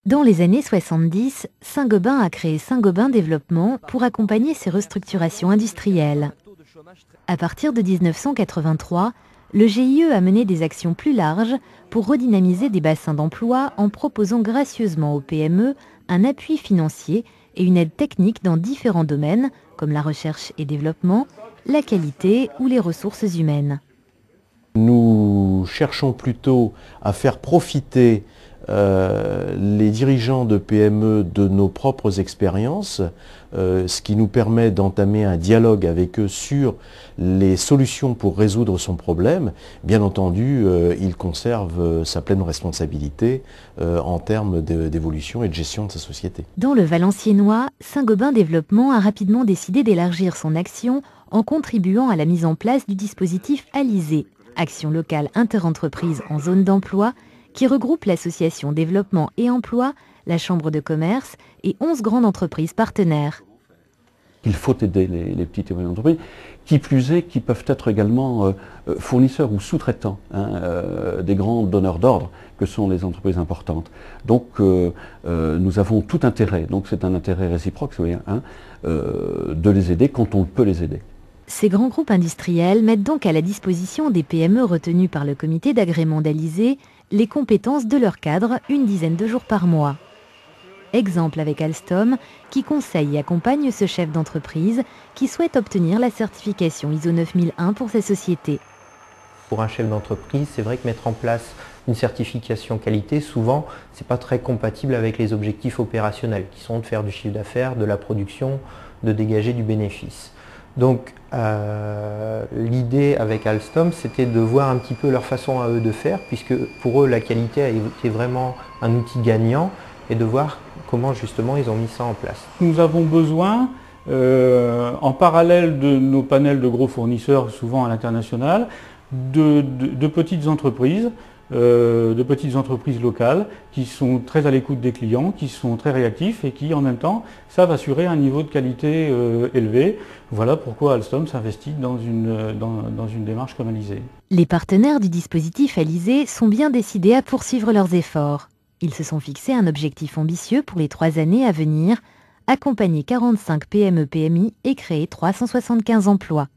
Dans les années 70, Saint-Gobain a créé Saint-Gobain Développement pour accompagner ces restructurations industrielles. À partir de 1983, le GIE a mené des actions plus larges pour redynamiser des bassins d'emploi en proposant gracieusement aux PME un appui financier et une aide technique dans différents domaines comme la recherche et développement, la qualité ou les ressources humaines. Nous cherchons plutôt à faire profiter les dirigeants de PME de nos propres expériences, ce qui nous permet d'entamer un dialogue avec eux sur les solutions pour résoudre son problème. Bien entendu, il conserve sa pleine responsabilité en termes d'évolution et de gestion de sa société. Dans le Valenciennois, Saint-Gobain Développement a rapidement décidé d'élargir son action en contribuant à la mise en place du dispositif Alizé, action locale interentreprise en zone d'emploi, qui regroupe l'association Développement et Emploi, la Chambre de commerce et 11 grandes entreprises partenaires. Il faut aider les petites et moyennes entreprises, qui plus est, qui peuvent être également fournisseurs ou sous-traitants des grands donneurs d'ordre que sont les entreprises importantes. Donc nous avons tout intérêt, donc c'est un intérêt réciproque, de les aider quand on peut les aider. Ces grands groupes industriels mettent donc à la disposition des PME retenues par le comité d'agrément d'Alizé les compétences de leur cadre une dizaine de jours par mois. Exemple avec Alstom, qui conseille et accompagne ce chef d'entreprise qui souhaite obtenir la certification ISO 9001 pour sa société. Pour un chef d'entreprise, c'est vrai que mettre en place une certification qualité, souvent, c'est pas très compatible avec les objectifs opérationnels, qui sont de faire du chiffre d'affaires, de la production, de dégager du bénéfice. Donc l'idée avec Alstom, c'était de voir un petit peu leur façon à eux de faire, puisque pour eux la qualité a été vraiment un outil gagnant, et de voir comment justement ils ont mis ça en place. Nous avons besoin, en parallèle de nos panels de gros fournisseurs, souvent à l'international, de petites entreprises locales qui sont très à l'écoute des clients, qui sont très réactifs et qui en même temps savent assurer un niveau de qualité élevé. Voilà pourquoi Alstom s'investit dans une démarche comme Alizé. Les partenaires du dispositif Alizé sont bien décidés à poursuivre leurs efforts. Ils se sont fixés un objectif ambitieux pour les 3 années à venir, accompagner 45 PME-PMI et créer 375 emplois.